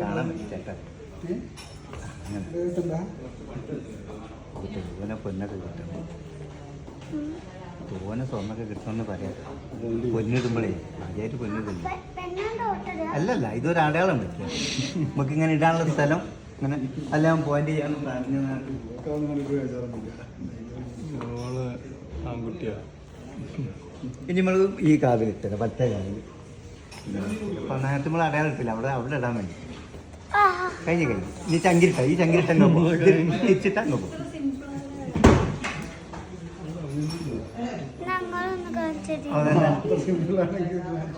കാണാൻ പറ്റി ചേട്ടാ. തോനെ പൊന്നൊക്കെ കിട്ടണം, തോനെ സ്വർണ്ണൊക്കെ കിട്ടണമെന്ന് പറയാം. പൊന്നിടുമ്പോഴേ ആദ്യമായിട്ട് പൊന്നിടുന്നു. അല്ലല്ല, ഇതൊരടയാളം പറ്റില്ല നമുക്കിങ്ങനെ ഇടാനുള്ള സ്ഥലം. ഇങ്ങനെ എല്ലാം പോയിന്റ് ചെയ്യാൻ ആൺകുട്ടിയാ. ഇനി നമ്മൾ ഈ കാവിലിട്ടല്ല പറ്റ കാവിൽ നേരത്തെ നമ്മൾ അടയാളം ഇട്ടില്ല, അവിടെ ഇടാൻ വേണ്ടി കഴിഞ്ഞ് ഇനി ചങ്കിരിട്ട ഈ ചങ്കിരിട്ടങ്ങ് തിരിച്ചിട്ട അങ്ങ് പോകും.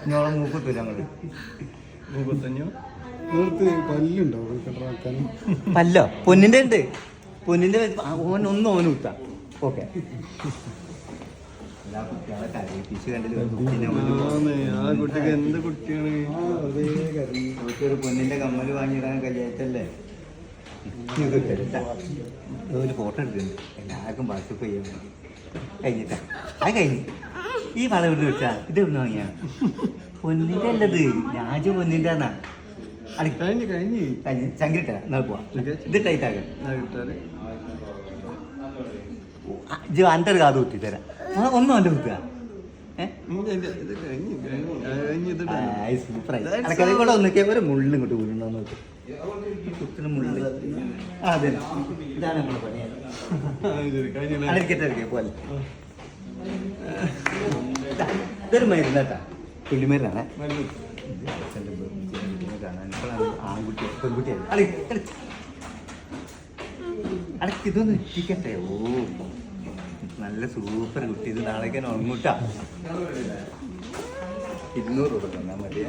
ഞോളം മൂക്കിട്ടില്ല അങ്ങോട്ട്. പല്ലോ പൊന്നിന്റെ ഉണ്ട്, പൊന്നിന്റെ ഒന്നും ഓന് കുത്താ. ഓക്കെ ഒരു പൊന്നിന്റെ കമ്മല് വാങ്ങിയിടാൻ കഴിയാറ്റല്ലേ. ഒരു ഫോട്ടോ എടുക്കുന്നുണ്ട് എല്ലാവർക്കും വാട്സപ്പ് ചെയ്യാൻ വേണ്ടി. കഴിഞ്ഞിട്ടാ അത് കഴിഞ്ഞ് ഈ വള ഇവിടെ വെച്ചാ ഇത് ഒന്ന് വാങ്ങിയാ പൊന്നിന്റെ അല്ലത്, രാജ പൊന്നിന്റെ ആന്നാ. കഴിഞ്ഞ് ചങ്കിട്ട എന്നാൽ പോവാ. ഇത് ടൈറ്റാകാൻ അൻ്റെ ഒരു കാത് കുത്തി തരാം. ഒന്നും എൻ്റെ കുത്തുക സൂപ്പറായി. അടക്കതെ കൂടെ ഒന്നൊക്കെ ഒരു മുള്ളും ഇങ്ങോട്ട് വീഴുണ്ടോ നോക്കി കുത്തിന് മുള്ളു. അതെ ഇതാണ് നമ്മളെ പണി. അടക്കട്ടെ പോലെ ഇതൊരു മരുന്നാട്ടാ, പുള്ളിമരുന്നാണ്. ആൺകുട്ടി പെൺകുട്ടിയാണ്. അടക്ക് ഇതൊന്ന് എത്തിക്കട്ടെ. ഓ നല്ല സൂപ്പർ കുട്ടി. ഇത് നാളേക്ക് ഉറങ്ങൂട്ടാ. 200 രൂപ തന്നാൽ മതി.